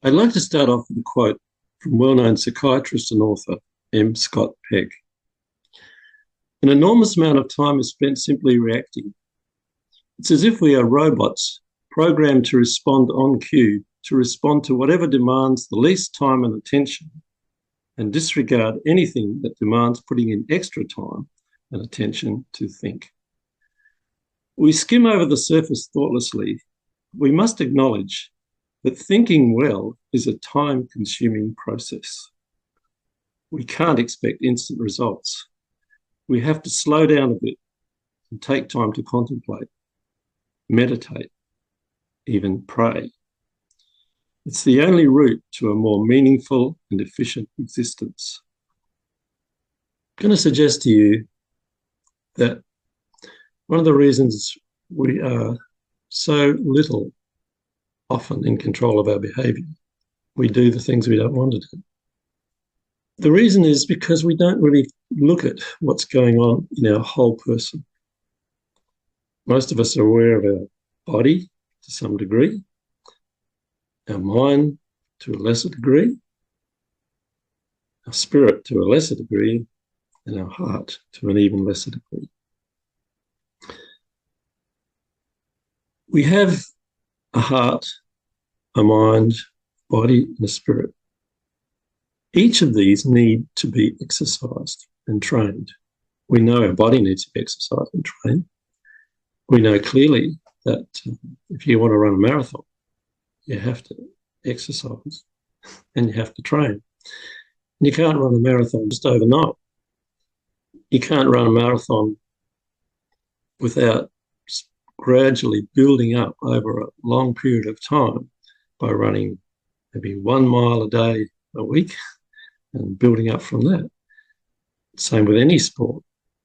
I'd like to start off with a quote from well-known psychiatrist and author M. Scott Peck. An enormous amount of time is spent simply reacting. It's as if we are robots programmed to respond on cue, to respond to whatever demands the least time and attention, and disregard anything that demands putting in extra time and attention to think. We skim over the surface thoughtlessly. We must acknowledge that thinking well is a time-consuming process. We can't expect instant results. We have to slow down a bit and take time to contemplate, meditate, even pray. It's the only route to a more meaningful and efficient existence. I'm going to suggest to you that one of the reasons we are so little often in control of our behaviour, we do the things we don't want to do. The reason is because we don't really look at what's going on in our whole person. Most of us are aware of our body to some degree, our mind to a lesser degree, our spirit to a lesser degree, and our heart to an even lesser degree. We have a heart, a mind, body, and a spirit. Each of these need to be exercised and trained. We know our body needs to be exercised and trained. We know clearly that if you want to run a marathon, you have to exercise and you have to train. You can't run a marathon just overnight. You can't run a marathon without gradually building up over a long period of time by running maybe 1 mile a day a week and building up from that. Same with any sport,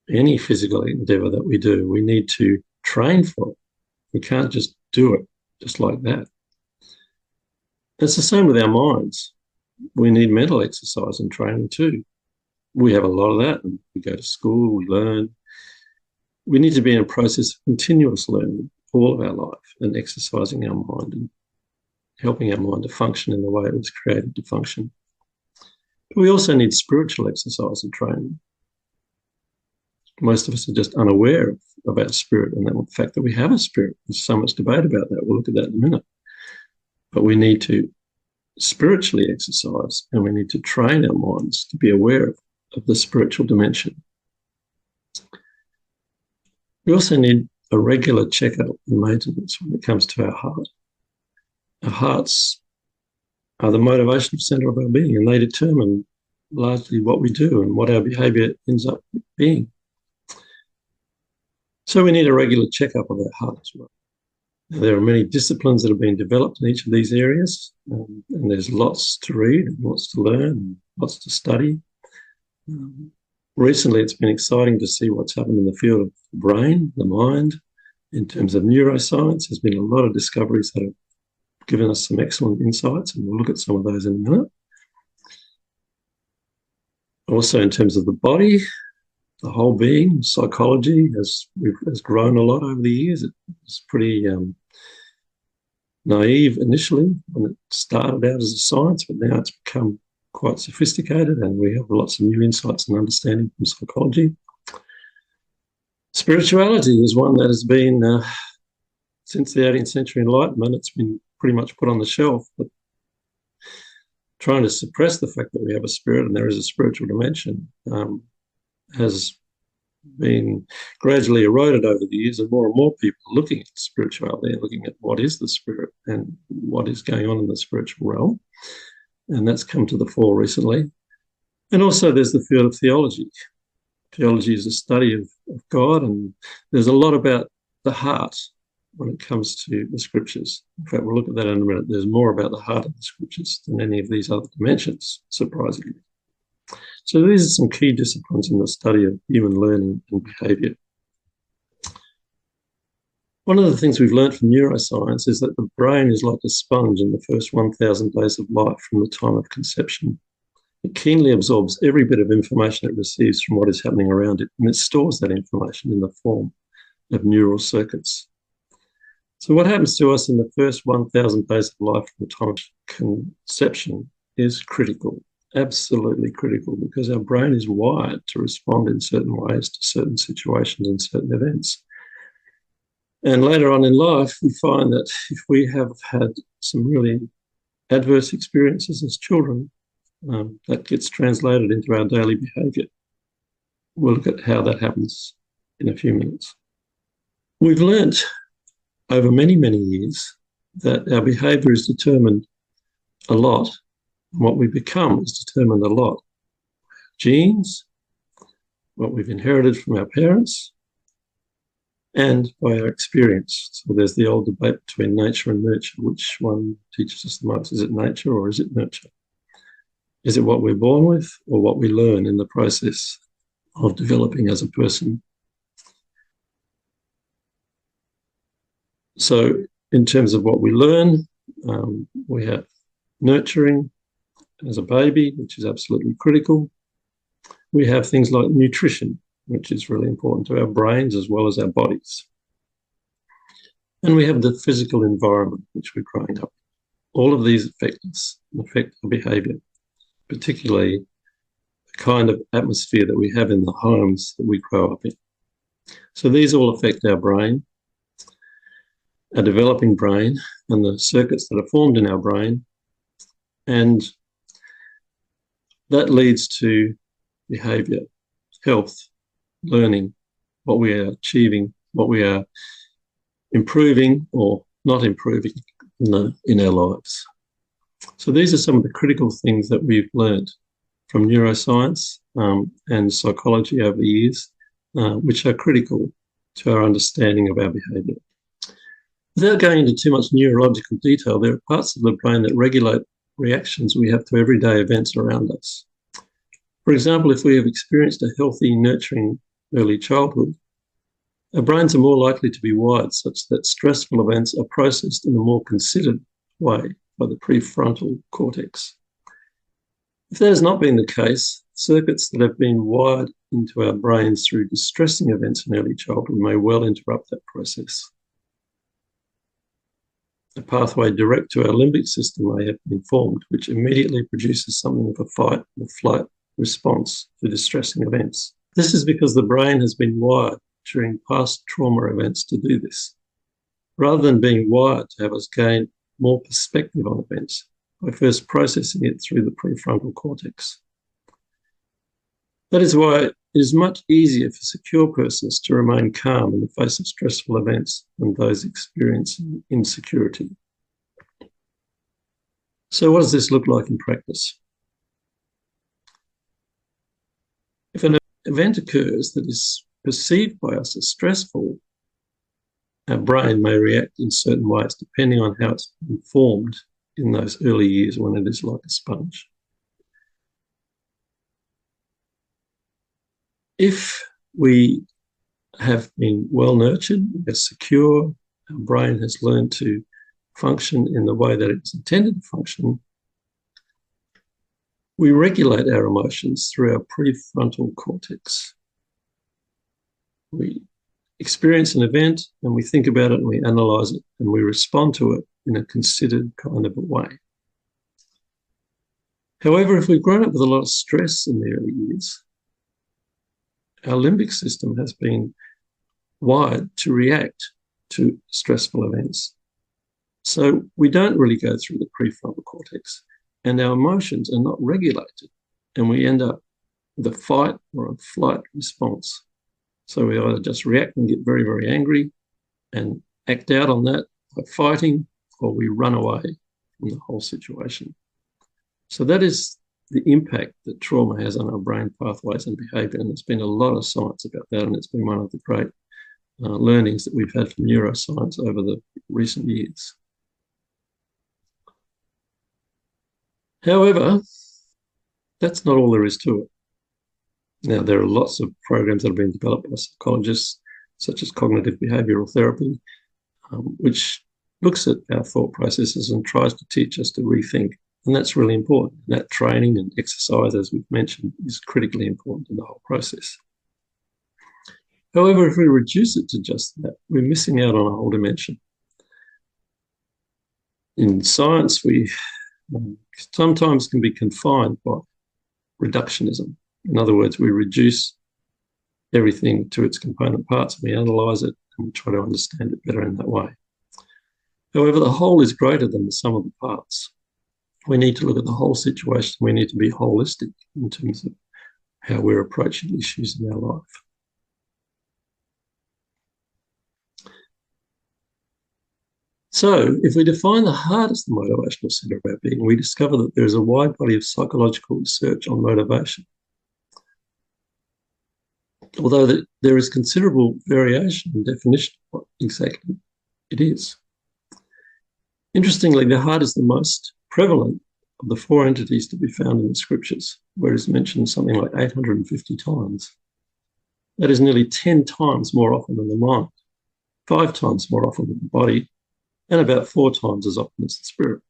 any physical endeavour that we do. We need to train for it. We can't just do it just like that. It's the same with our minds. We need mental exercise and training too. We have a lot of that. And we go to school, we learn. We need to be in a process of continuous learning all of our life and exercising our mind and helping our mind to function in the way it was created to function. But we also need spiritual exercise and training. Most of us are just unaware of our spirit and the fact that we have a spirit. There's so much debate about that. We'll look at that in a minute. But we need to spiritually exercise and we need to train our minds to be aware of the spiritual dimension. We also need a regular checkup and maintenance when it comes to our heart. Our hearts are the motivational centre of our being, and they determine largely what we do and what our behaviour ends up being. So we need a regular checkup of our heart as well. Now, there are many disciplines that have been developed in each of these areas, and there's lots to read and lots to learn and lots to study. Recently, it's been exciting to see what's happened in the field of the brain, the mind, in terms of neuroscience. There's been a lot of discoveries that have given us some excellent insights, and we'll look at some of those in a minute. Also, in terms of the body, the whole being, psychology has grown a lot over the years. It's pretty naive initially when it started out as a science, but now it's become quite sophisticated and we have lots of new insights and understanding from psychology. Spirituality is one that has been, since the 18th century Enlightenment, it's been pretty much put on the shelf, but trying to suppress the fact that we have a spirit and there is a spiritual dimension has been gradually eroded over the years, and more people are looking at spirituality and looking at what is the spirit and what is going on in the spiritual realm. And that's come to the fore recently. And also there's the field of theology. Theology is a study of God, and there's a lot about the heart when it comes to the scriptures. In fact, we'll look at that in a minute. There's more about the heart of the scriptures than any of these other dimensions, surprisingly. So these are some key disciplines in the study of human learning and behaviour. One of the things we've learned from neuroscience is that the brain is like a sponge in the first 1,000 days of life from the time of conception. It keenly absorbs every bit of information it receives from what is happening around it, and it stores that information in the form of neural circuits. So what happens to us in the first 1,000 days of life from the time of conception is critical, absolutely critical, because our brain is wired to respond in certain ways to certain situations and certain events. And later on in life, we find that if we have had some really adverse experiences as children, that gets translated into our daily behaviour. We'll look at how that happens in a few minutes. We've learnt over many, many years that our behaviour is determined a lot. What we become is determined a lot. Genes, what we've inherited from our parents, and by our experience. So there's the old debate between nature and nurture. Which one teaches us the most? Is it nature or is it nurture? Is it what we're born with or what we learn in the process of developing as a person? So in terms of what we learn, we have nurturing as a baby, which is absolutely critical. We have things like nutrition, which is really important to our brains as well as our bodies. And we have the physical environment, which we're growing up. All of these affect us, affect our behaviour, particularly the kind of atmosphere that we have in the homes that we grow up in. So these all affect our brain, our developing brain, and the circuits that are formed in our brain. And that leads to behaviour, health, learning, what we are achieving, what we are improving or not improving in our lives. So these are some of the critical things that we've learned from neuroscience and psychology over the years, which are critical to our understanding of our behaviour. Without going into too much neurological detail, there are parts of the brain that regulate reactions we have to everyday events around us. For example, if we have experienced a healthy, nurturing early childhood, our brains are more likely to be wired such that stressful events are processed in a more considered way by the prefrontal cortex. If that has not been the case, circuits that have been wired into our brains through distressing events in early childhood may well interrupt that process. A pathway direct to our limbic system may have been formed, which immediately produces something of a fight or flight response to distressing events. This is because the brain has been wired during past trauma events to do this, rather than being wired to have us gain more perspective on events by first processing it through the prefrontal cortex. That is why it is much easier for secure persons to remain calm in the face of stressful events than those experiencing insecurity. So what does this look like in practice? If an event occurs that is perceived by us as stressful, our brain may react in certain ways depending on how it's been formed in those early years when it is like a sponge. If we have been well nurtured, we're secure, our brain has learned to function in the way that it's intended to function, we regulate our emotions through our prefrontal cortex. We experience an event and we think about it and we analyse it and we respond to it in a considered kind of a way. However, if we've grown up with a lot of stress in the early years, our limbic system has been wired to react to stressful events. So we don't really go through the prefrontal cortex and our emotions are not regulated and we end up with a fight or a flight response. So we either just react and get very, very angry and act out on that by fighting, or we run away from the whole situation. So that is the impact that trauma has on our brain pathways and behaviour, and there's been a lot of science about that, and it's been one of the great learnings that we've had from neuroscience over the recent years. However, that's not all there is to it. Now, there are lots of programs that have been developed by psychologists, such as cognitive behavioural therapy, which looks at our thought processes and tries to teach us to rethink. And that's really important. And that training and exercise, as we've mentioned, is critically important in the whole process. However, if we reduce it to just that, we're missing out on a whole dimension. In science, we sometimes can be confined by reductionism. In other words, we reduce everything to its component parts, and we analyse it and we try to understand it better in that way. However, the whole is greater than the sum of the parts. We need to look at the whole situation. We need to be holistic in terms of how we're approaching issues in our life. So, if we define the heart as the motivational centre of our being, we discover that there is a wide body of psychological research on motivation. Although there is considerable variation in definition of what exactly it is. Interestingly, the heart is the most prevalent of the four entities to be found in the scriptures, where it is mentioned something like 850 times. That is nearly 10 times more often than the mind, 5 times more often than the body, and about 4 times as often as the spirit.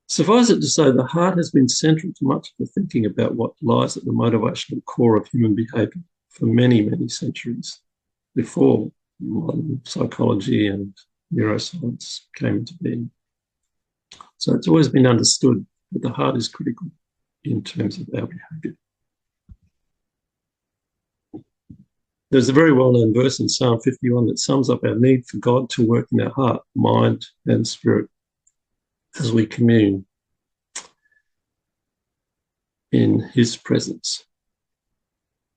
Suffice it to say, the heart has been central to much of the thinking about what lies at the motivational core of human behaviour for many, many centuries before modern psychology and neuroscience came into being. So it's always been understood that the heart is critical in terms of our behaviour. There's a very well-known verse in Psalm 51 that sums up our need for God to work in our heart, mind, and spirit as we commune in his presence.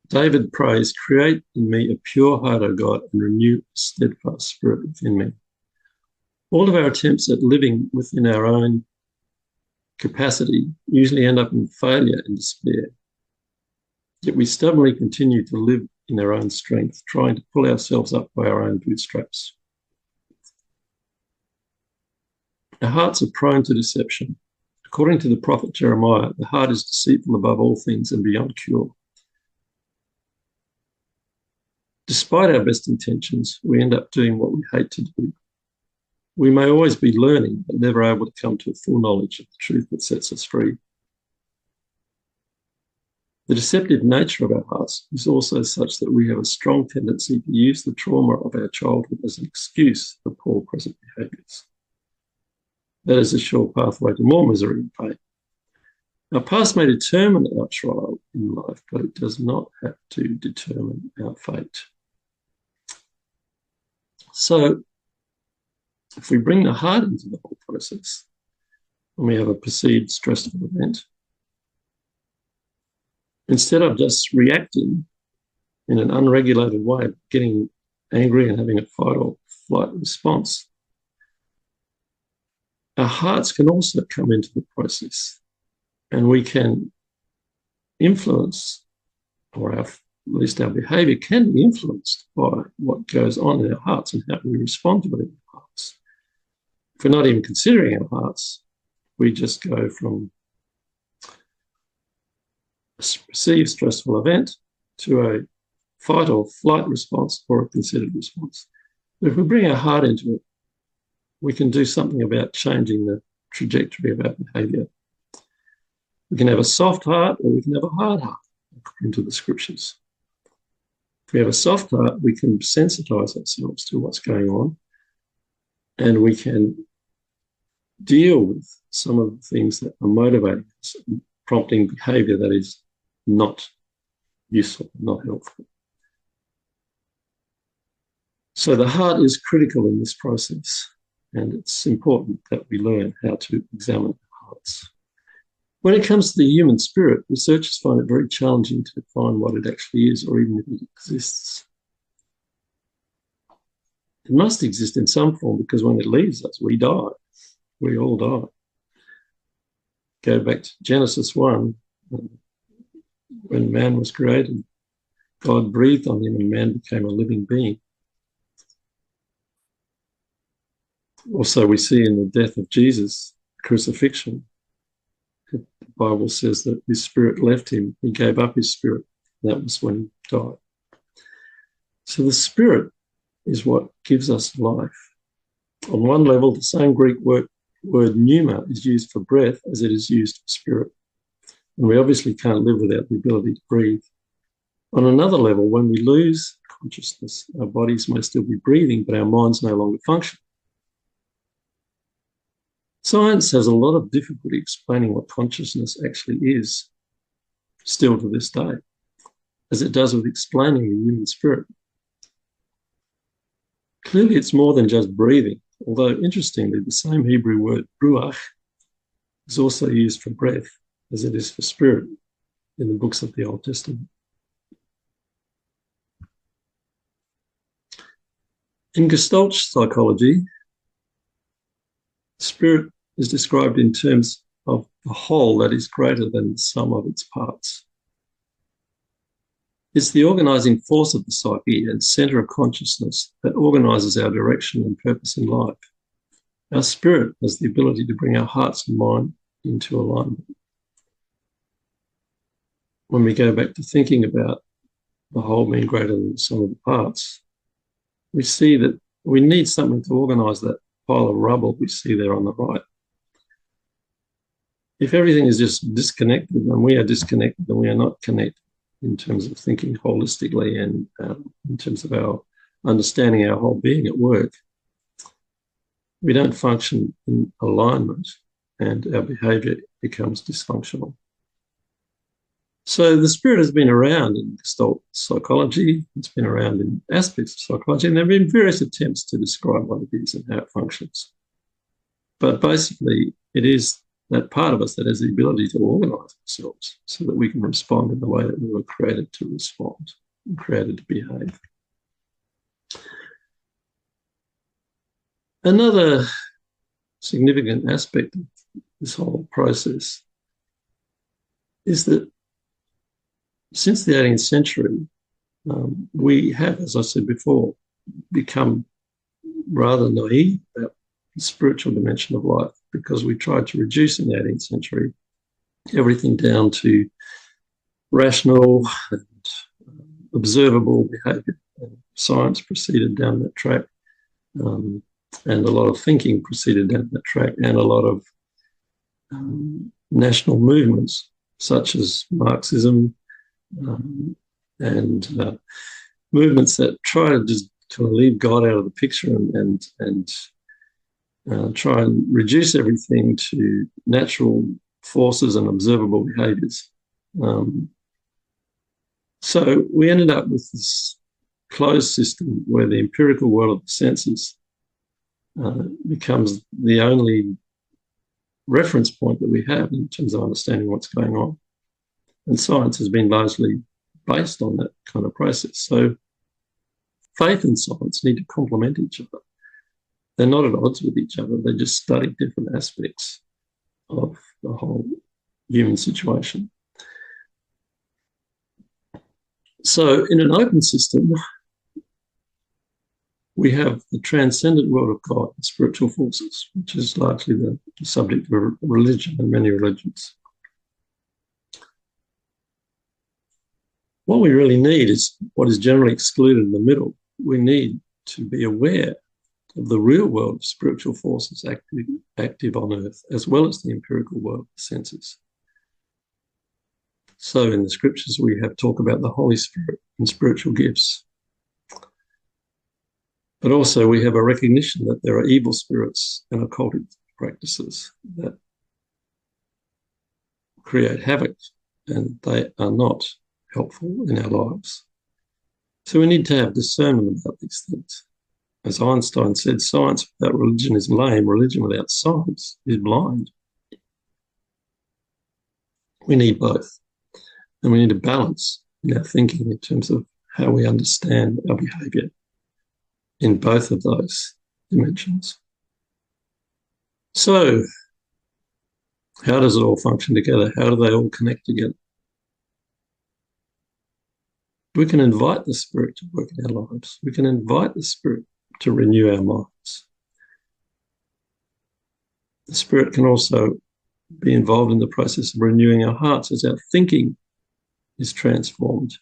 David prays, "Create in me a pure heart, O God, and renew a steadfast spirit within me." All of our attempts at living within our own capacity usually end up in failure and despair. Yet we stubbornly continue to live in our own strength, trying to pull ourselves up by our own bootstraps. Our hearts are prone to deception. According to the prophet Jeremiah, the heart is deceitful above all things and beyond cure. Despite our best intentions, we end up doing what we hate to do. We may always be learning, but never able to come to a full knowledge of the truth that sets us free. The deceptive nature of our hearts is also such that we have a strong tendency to use the trauma of our childhood as an excuse for poor present behaviours. That is a sure pathway to more misery and pain. Our past may determine our trial in life, but it does not have to determine our fate. So, if we bring the heart into the whole process, when we have a perceived stressful event, instead of just reacting in an unregulated way, getting angry and having a fight or flight response, our hearts can also come into the process, and we can influence, or at least our behaviour can be influenced by what goes on in our hearts and how we respond to it in our hearts. If we're not even considering our hearts, we just go from a perceived stressful event to a fight or flight response or a considered response. But if we bring our heart into it, we can do something about changing the trajectory of our behaviour. We can have a soft heart or we can have a hard heart, according to the scriptures. If we have a soft heart, we can sensitise ourselves to what's going on, and we can deal with some of the things that are motivating us, prompting behaviour that is not useful, not helpful. So the heart is critical in this process, and it's important that we learn how to examine our hearts. When it comes to the human spirit, researchers find it very challenging to define what it actually is, or even if it exists. It must exist in some form, because when it leaves us, we die. We all die. Go back to Genesis 1, when man was created, God breathed on him and man became a living being. Also, we see in the death of Jesus, crucifixion, the Bible says that his spirit left him. He gave up his spirit. That was when he died. So the spirit is what gives us life. On one level, the same Greek word pneuma is used for breath as it is used for spirit. And we obviously can't live without the ability to breathe. On another level, when we lose consciousness, our bodies may still be breathing, but our minds no longer function. Science has a lot of difficulty explaining what consciousness actually is, still to this day, as it does with explaining the human spirit. Clearly, it's more than just breathing, although interestingly, the same Hebrew word ruach is also used for breath as it is for spirit in the books of the Old Testament. In Gestalt psychology, spirit is described in terms of a whole that is greater than the sum of its parts. It's the organising force of the psyche and centre of consciousness that organises our direction and purpose in life. Our spirit has the ability to bring our hearts and mind into alignment. When we go back to thinking about the whole being greater than the sum of the parts, we see that we need something to organise that pile of rubble we see there on the right. If everything is just disconnected and we are disconnected, then we are not connected in terms of thinking holistically and in terms of our understanding our whole being at work. We don't function in alignment and our behaviour becomes dysfunctional. So the spirit has been around in Gestalt psychology, it's been around in aspects of psychology, and there have been various attempts to describe what it is and how it functions. But basically, it is that part of us that has the ability to organise ourselves so that we can respond in the way that we were created to respond and created to behave. Another significant aspect of this whole process is that since the 18th century, we have, as I said before, become rather naive about the spiritual dimension of life because we tried to reduce in the 18th century everything down to rational and observable behaviour. Science proceeded down that track, and a lot of thinking proceeded down that track, and a lot of national movements such as Marxism, and movements that try to just kind of leave God out of the picture and try and reduce everything to natural forces and observable behaviours. So we ended up with this closed system where the empirical world of the senses becomes the only reference point that we have in terms of understanding what's going on. And science has been largely based on that kind of process. So faith and science need to complement each other. They're not at odds with each other. They just study different aspects of the whole human situation. So in an open system, we have the transcendent world of God and spiritual forces, which is largely the subject of religion and many religions. What we really need is what is generally excluded in the middle. We need to be aware of the real world of spiritual forces active on earth, as well as the empirical world of the senses. So in the scriptures, we have talk about the Holy Spirit and spiritual gifts. But also we have a recognition that there are evil spirits and occultic practices that create havoc, and they are not helpful in our lives. So we need to have discernment about these things. As Einstein said, science without religion is lame, religion without science is blind. We need both. And we need a balance in our thinking in terms of how we understand our behaviour in both of those dimensions. So, how does it all function together? How do they all connect together? We can invite the Spirit to work in our lives. We can invite the Spirit to renew our minds. The Spirit can also be involved in the process of renewing our hearts as our thinking is transformed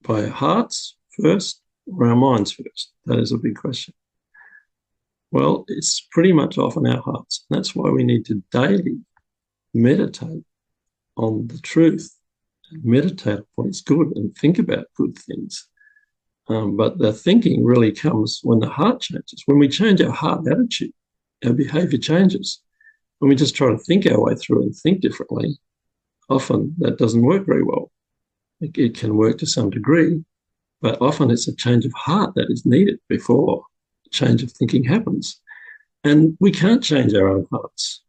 by our hearts first or our minds first. That is a big question. Well, it's pretty much often our hearts. That's why we need to daily meditate on the truth and meditate on what is good and think about good things. But the thinking really comes when the heart changes. When we change our heart attitude, our behaviour changes. When we just try to think our way through and think differently, often that doesn't work very well. It can work to some degree, but often it's a change of heart that is needed before a change of thinking happens. And we can't change our own hearts.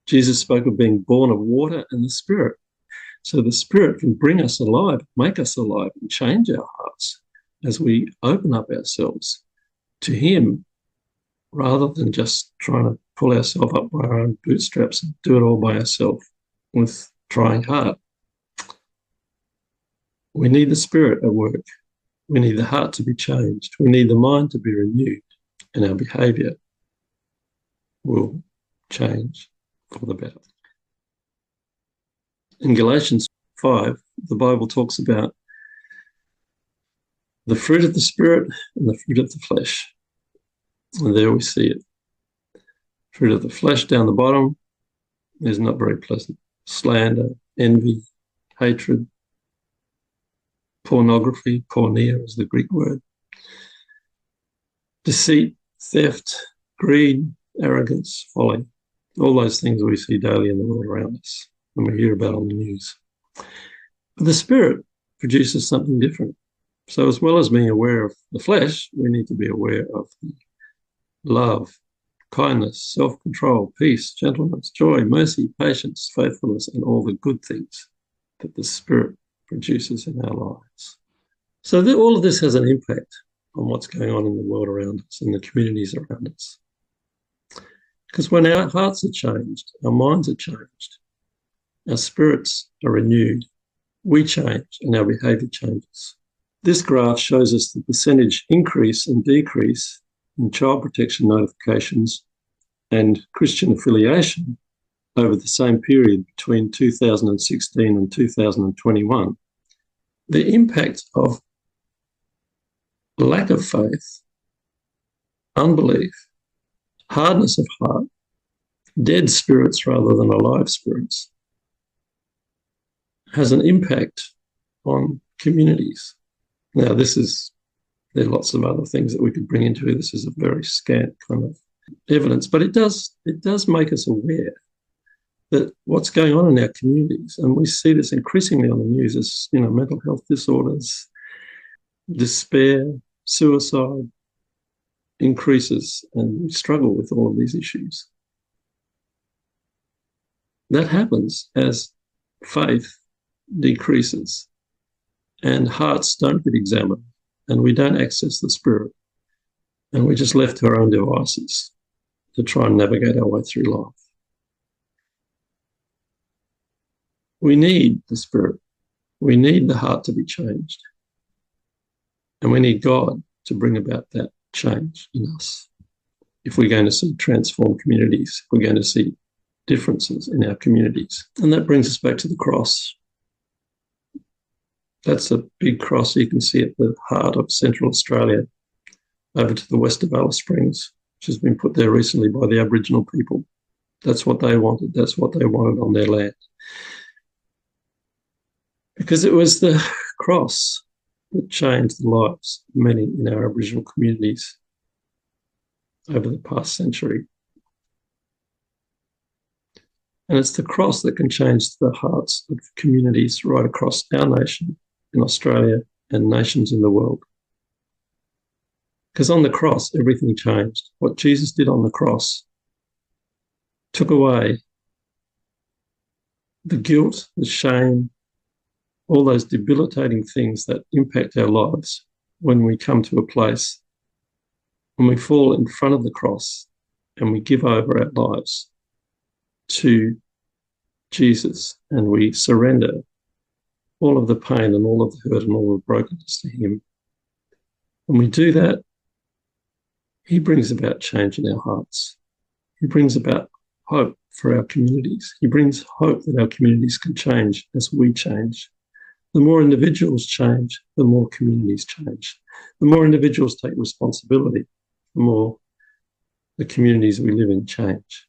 Jesus spoke of being born of water and the Spirit. So the Spirit can bring us alive, make us alive, and change our hearts as we open up ourselves to Him, rather than just trying to pull ourselves up by our own bootstraps and do it all by ourselves with trying hard. We need the Spirit at work. We need the heart to be changed. We need the mind to be renewed, and our behaviour will change for the better. In Galatians 5, the Bible talks about the fruit of the Spirit and the fruit of the flesh. And there we see it. Fruit of the flesh down the bottom is not very pleasant. Slander, envy, hatred, pornography, porneia is the Greek word, deceit, theft, greed, arrogance, folly. All those things we see daily in the world around us and we hear about on the news. But the Spirit produces something different. So as well as being aware of the flesh, we need to be aware of the love, kindness, self-control, peace, gentleness, joy, mercy, patience, faithfulness, and all the good things that the Spirit produces in our lives. So all of this has an impact on what's going on in the world around us, in the communities around us. Because when our hearts are changed, our minds are changed, our spirits are renewed, we change and our behaviour changes. This graph shows us the percentage increase and decrease in child protection notifications and Christian affiliation over the same period between 2016 and 2021. The impact of lack of faith, unbelief, hardness of heart, dead spirits rather than alive spirits, has an impact on communities. Now, there are lots of other things that we could bring into it. This is a very scant kind of evidence, but it does make us aware that what's going on in our communities, and we see this increasingly on the news, is mental health disorders, despair, suicide increases, and we struggle with all of these issues. That happens as faith decreases and hearts don't get examined and we don't access the Spirit and we're just left to our own devices to try and navigate our way through life. We need the Spirit. We need the heart to be changed. And we need God to bring about that change in us. If we're going to see transformed communities, if we're going to see differences in our communities. And that brings us back to the cross. That's a big cross you can see at the heart of Central Australia, over to the west of Alice Springs, which has been put there recently by the Aboriginal people. That's what they wanted. That's what they wanted on their land. Because it was the cross that changed the lives of many in our Aboriginal communities over the past century. And it's the cross that can change the hearts of communities right across our nation in Australia and nations in the world. Because on the cross, everything changed. What Jesus did on the cross took away the guilt, the shame, all those debilitating things that impact our lives when we come to a place, when we fall in front of the cross and we give over our lives to Jesus and we surrender all of the pain and all of the hurt and all of the brokenness to Him. When we do that, He brings about change in our hearts. He brings about hope for our communities. He brings hope that our communities can change as we change. The more individuals change, the more communities change. The more individuals take responsibility, the more the communities we live in change.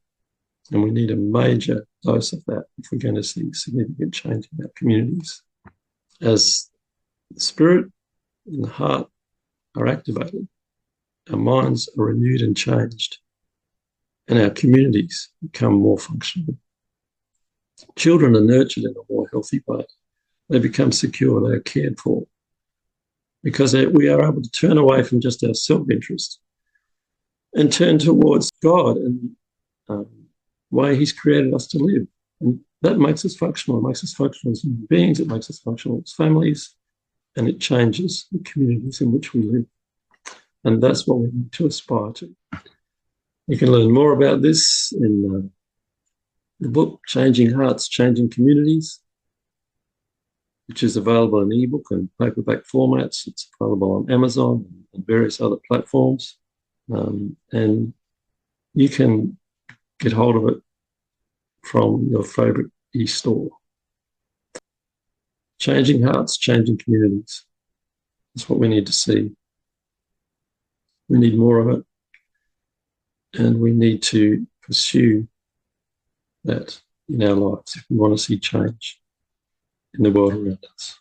And we need a major dose of that if we're going to see significant change in our communities. As the spirit and the heart are activated, our minds are renewed and changed, and our communities become more functional. Children are nurtured in a more healthy way. They become secure, they are cared for, because we are able to turn away from just our self-interest and turn towards God and the way He's created us to live. And that makes us functional. It makes us functional as human beings. It makes us functional as families. And it changes the communities in which we live. And that's what we need to aspire to. You can learn more about this in the book, Changing Hearts, Changing Communities, which is available in ebook and paperback formats. It's available on Amazon and various other platforms. And you can get hold of it from your favourite e-store. Changing hearts, changing communities. That's what we need to see. We need more of it. And we need to pursue that in our lives if we want to see change in the world around us.